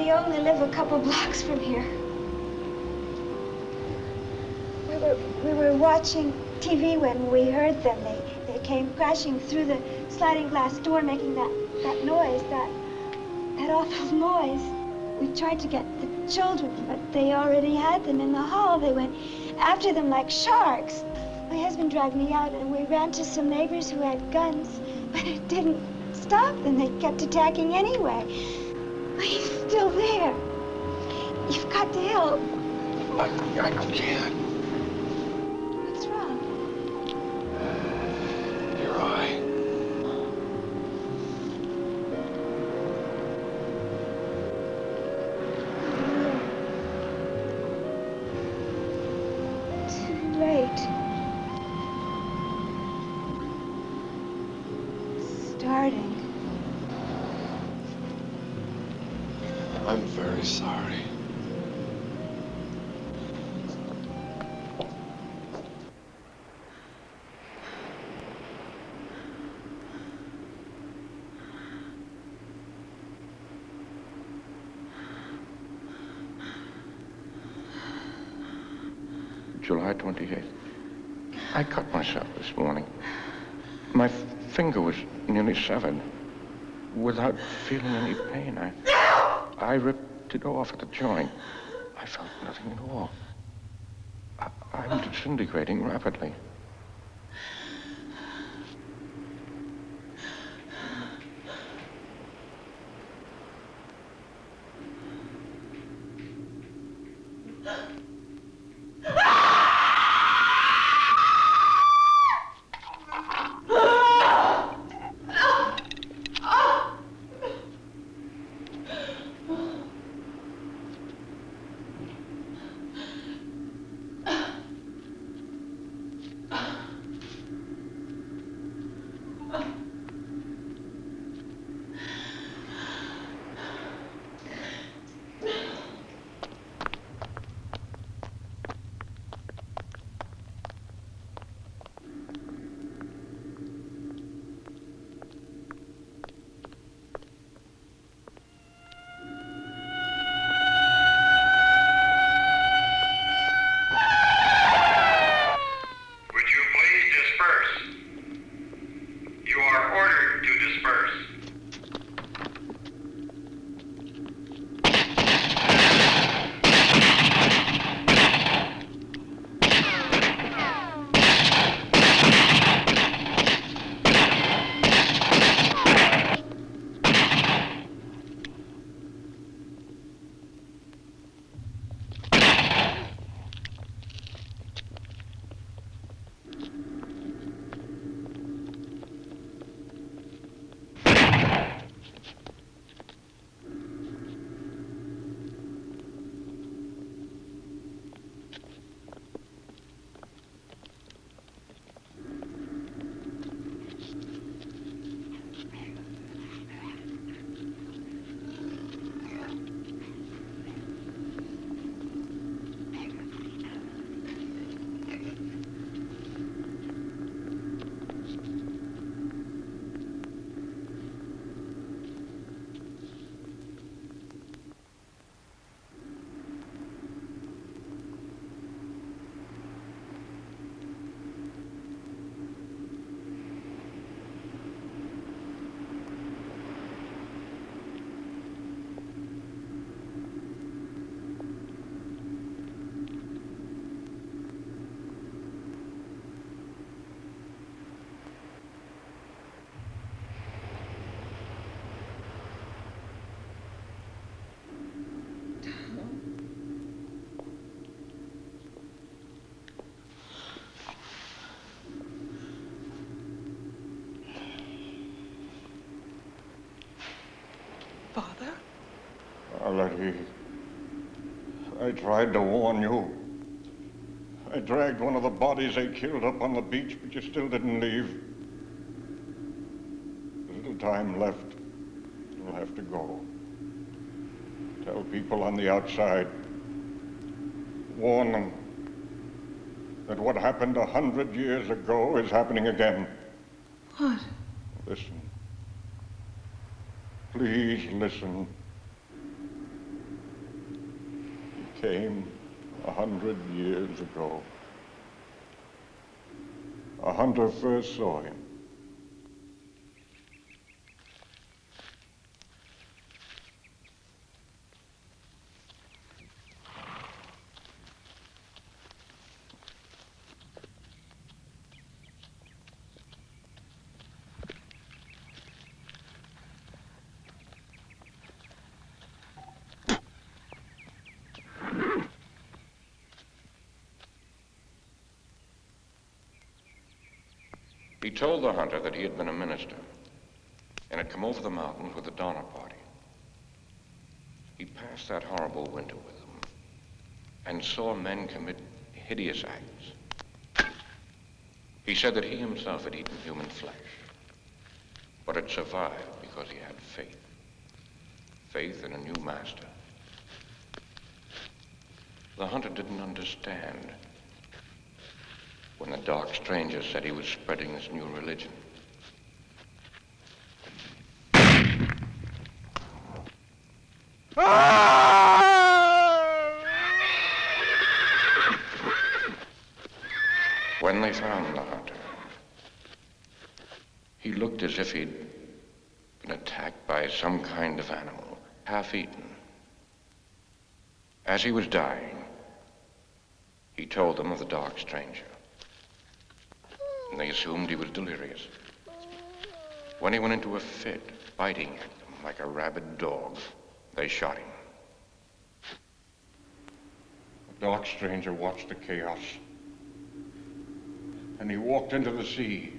We only live a couple blocks from here. We were watching TV when we heard them. They came crashing through the sliding glass door, making that noise, that awful noise. We tried to get the children, but they already had them in the hall. They went after them like sharks. My husband dragged me out, and we ran to some neighbors who had guns, but it didn't stop them. They kept attacking anyway. He's still there. You've got to help. I can't. What's wrong? Your eye. Too late. Starting. I'm very sorry. July 28th. I cut myself this morning. My finger was nearly severed. Without feeling any pain, I ripped it off at the joint. I felt nothing at all. I'm disintegrating rapidly. Father? Letty, I tried to warn you. I dragged one of the bodies they killed up on the beach, but you still didn't leave. There's little time left. You'll have to go. Tell people on the outside. Warn them that what happened 100 years ago is happening again. What? Listen. Please listen. came 100 years ago. A hunter first saw him. He told the hunter that he had been a minister and had come over the mountains with the Donner Party. He passed that horrible winter with them and saw men commit hideous acts. He said that he himself had eaten human flesh, but had survived because he had faith. Faith in a new master. The hunter didn't understand when the dark stranger said he was spreading this new religion. When they found the hunter, he looked as if he'd been attacked by some kind of animal, half-eaten. As he was dying, he told them of the dark stranger. And they assumed he was delirious. When he went into a fit, biting at them like a rabid dog, they shot him. The dark stranger watched the chaos. And he walked into the sea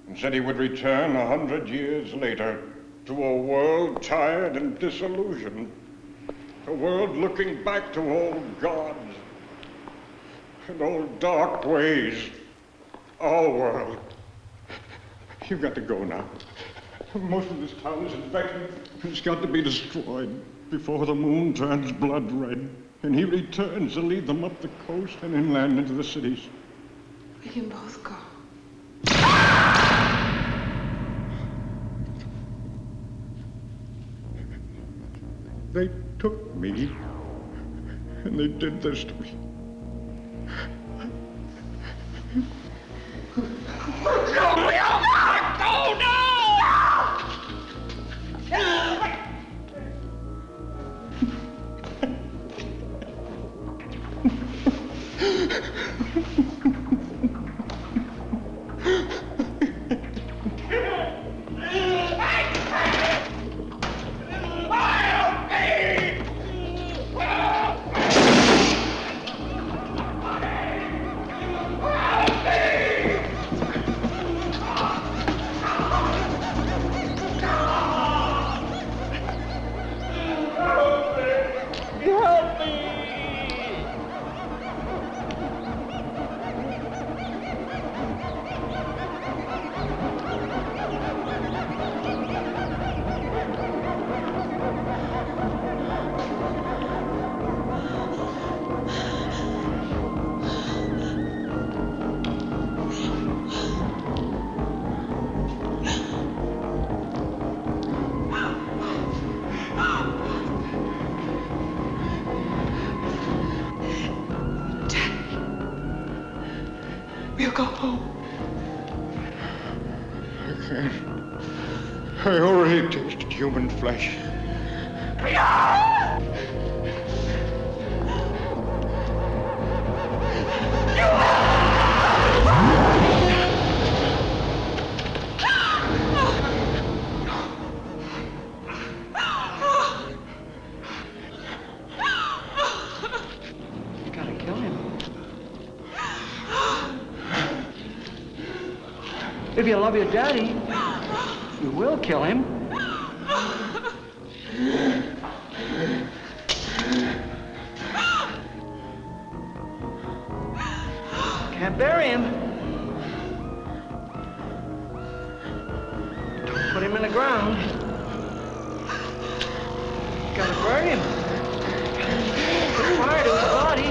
and said he would return 100 years later to a world tired and disillusioned. A world looking back to old gods and old dark ways. Our world. You've got to go now. Most of this town is infected. It's got to be destroyed before the moon turns blood red. And he returns to lead them up the coast and inland into the cities. We can both go. They took me, and they did this to me. We'll go home. I can't. I already tasted human flesh. If you love your daddy, you will kill him. Can't bury him. Don't put him in the ground. Gotta burn him. Put fire to his body.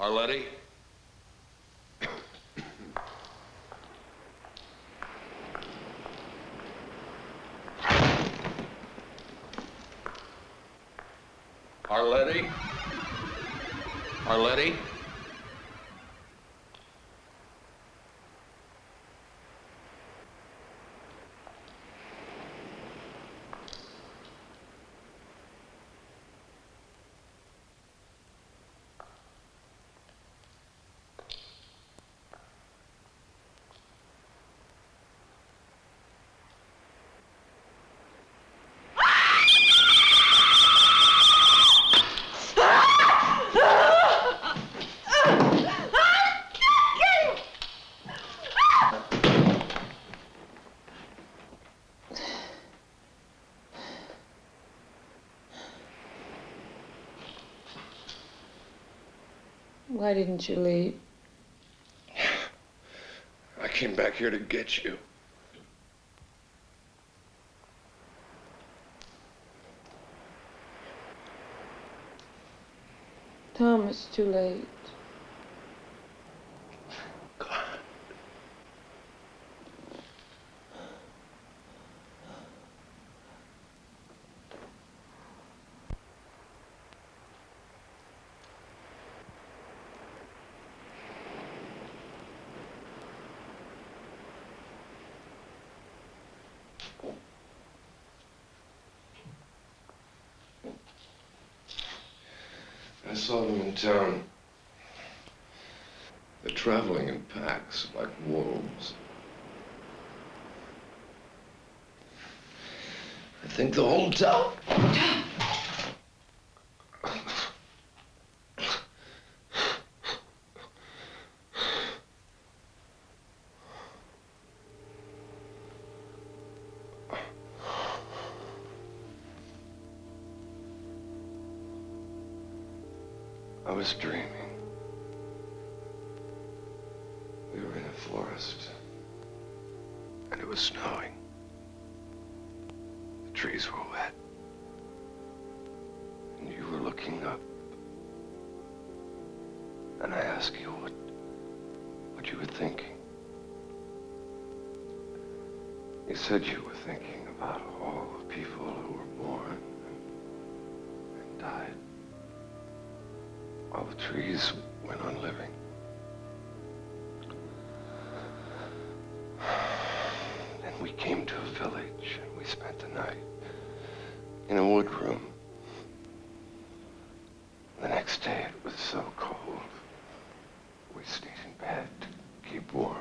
Arletti? Arletti? Arletti? Why didn't you leave? I came back here to get you. Tom, it's too late. I saw them in town. They're traveling in packs like wolves. I think the whole town. I was dreaming. We were in a forest, and it was snowing. The trees were wet, and you were looking up. And I asked you what you were thinking. You said you were thinking about all the people who were born and died. While the trees went on living. Then we came to a village and we spent the night in a wood room. The next day it was so cold. We stayed in bed to keep warm.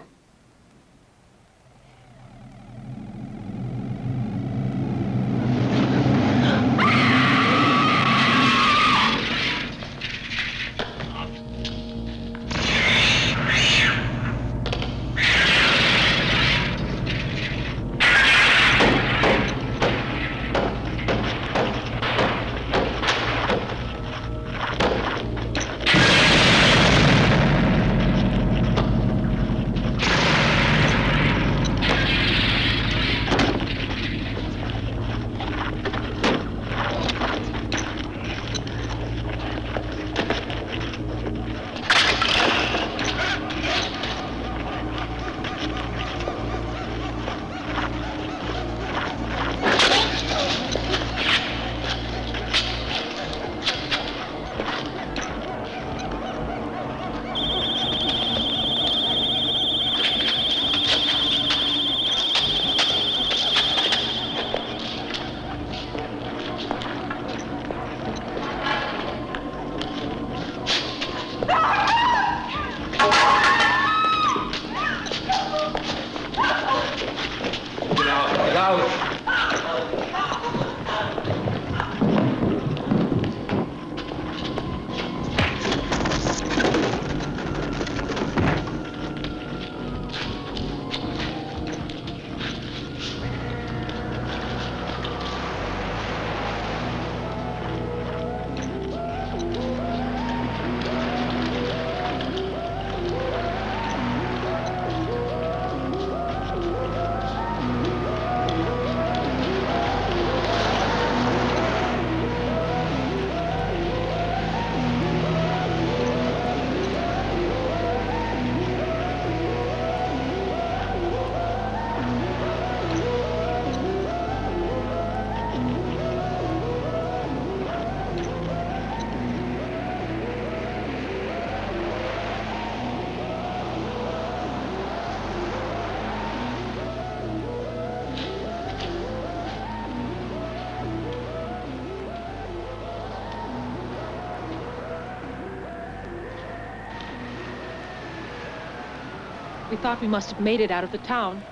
We thought we must have made it out of the town.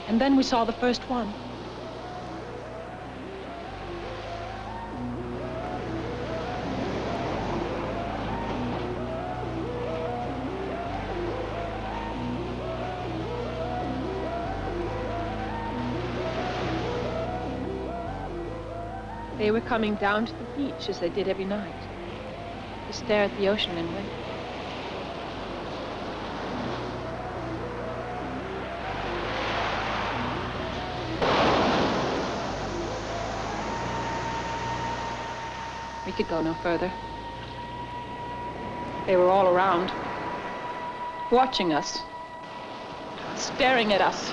And then we saw the first one. They were coming down to the beach as they did every night, to stare at the ocean and wait. We could go no further. They were all around, watching us, staring at us,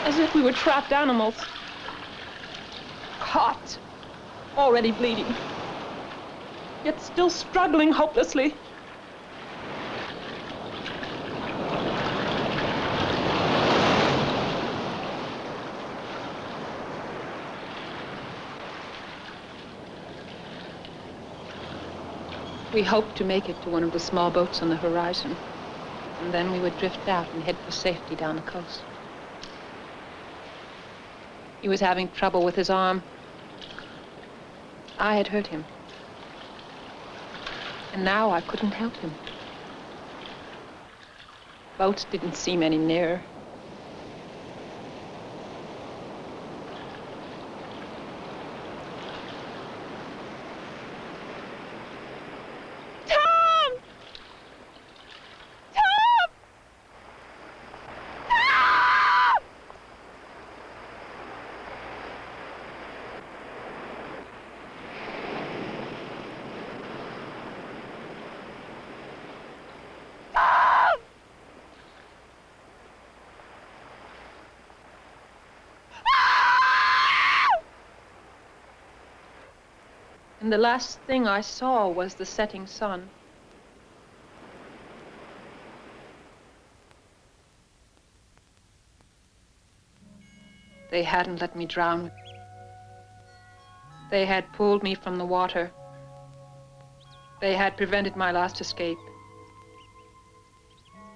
as if we were trapped animals. Caught, already bleeding, yet still struggling hopelessly. We hoped to make it to one of the small boats on the horizon, and then we would drift out and head for safety down the coast. He was having trouble with his arm. I had hurt him. And now I couldn't help him. Boats didn't seem any nearer. And the last thing I saw was the setting sun. They hadn't let me drown. They had pulled me from the water. They had prevented my last escape.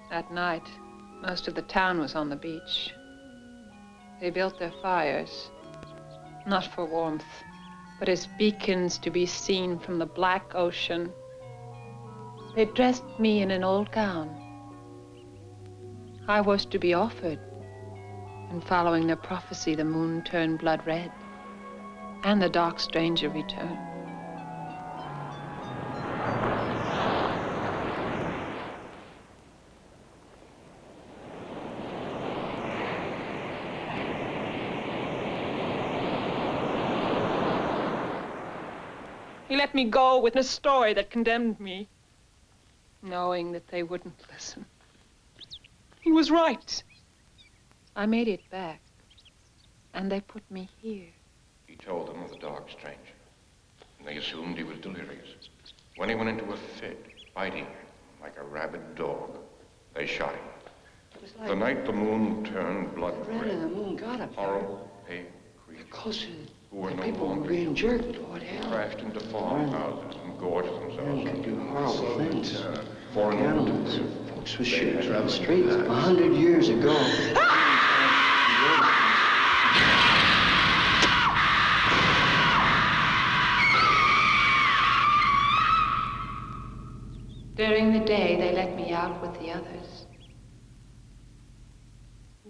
That night, most of the town was on the beach. They built their fires, not for warmth, but as beacons to be seen from the black ocean. They dressed me in an old gown. I was to be offered, and following their prophecy, the moon turned blood red, and the dark stranger returned. He let me go with a story that condemned me, knowing that they wouldn't listen. He was right. I made it back, and they put me here. He told them of the dark stranger, and they assumed he was delirious. When he went into a fit, biting like a rabid dog, they shot him. Like the night the moon turned blood red, the moon got up horrible, pale creatures closer. who were no People were longer being human, jerked toward hell. crashed into farmhouses and gorged themselves. Men can do horrible things. For an Animals, folks with shoes on the streets 100 years ago. During the day, they let me out with the others.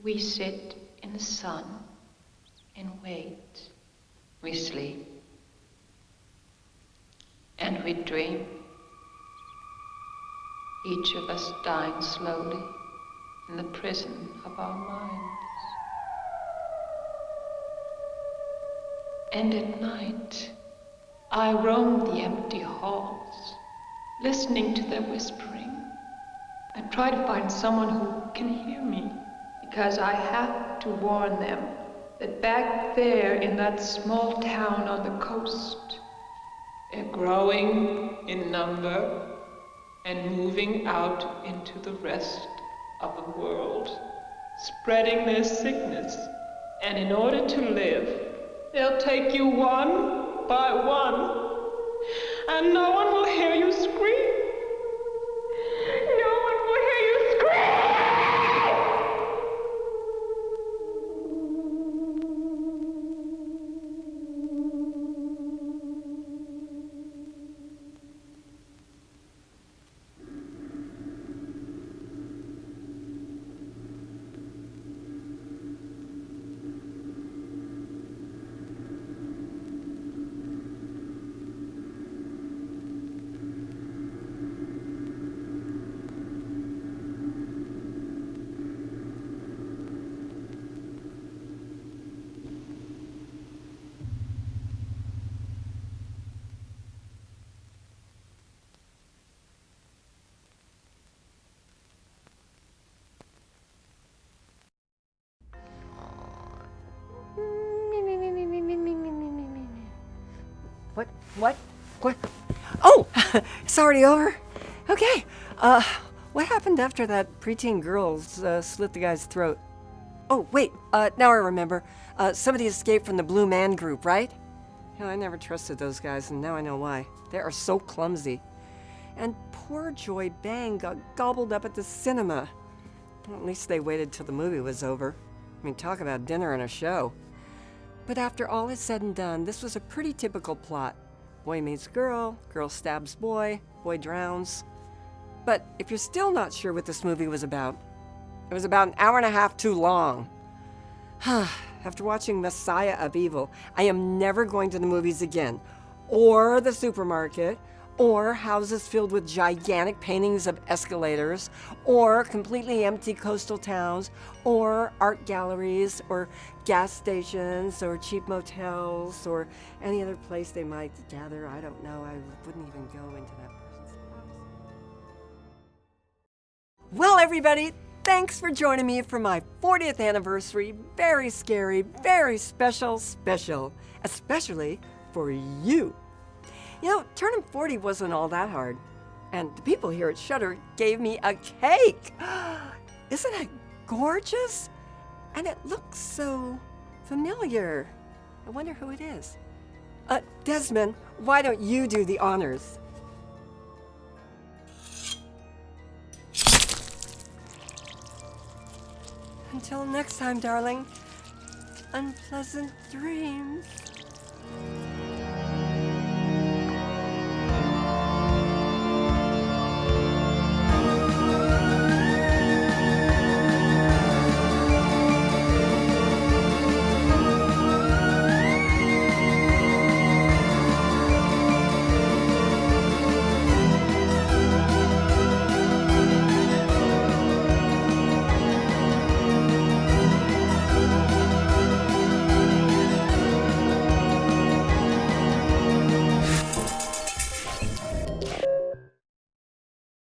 We sit in the sun and wait. We sleep. And we dream. Each of us dying slowly in the prison of our minds. And at night, I roam the empty halls, listening to their whispering. I try to find someone who can hear me, because I have to warn them that back there in that small town on the coast, they're growing in number and moving out into the rest of the world, spreading their sickness. And in order to live, they'll take you one by one, and no one will hear you scream. No one will What? Oh, it's already over? Okay. What happened after that preteen girl slit the guy's throat? Oh, wait, now I remember. Somebody escaped from the Blue Man Group, right? You know, I never trusted those guys, and now I know why. They are so clumsy. And poor Joy Bang got gobbled up at the cinema. Well, at least they waited till the movie was over. I mean, talk about dinner and a show. But after all is said and done, this was a pretty typical plot. Boy meets girl, girl stabs boy, boy drowns. But if you're still not sure what this movie was about, it was about an hour and a half too long. After watching Messiah of Evil, I am never going to the movies again, or the supermarket, or houses filled with gigantic paintings of escalators, or completely empty coastal towns, or art galleries, or gas stations, or cheap motels, or any other place they might gather. I don't know. I wouldn't even go into that person's house. Well, everybody, thanks for joining me for my 40th anniversary. Very scary, very special, especially for you. You know, turning 40 wasn't all that hard. And the people here at Shudder gave me a cake. Isn't it gorgeous? And it looks so familiar. I wonder who it is. Desmond, why don't you do the honors? Until next time, darling, unpleasant dreams.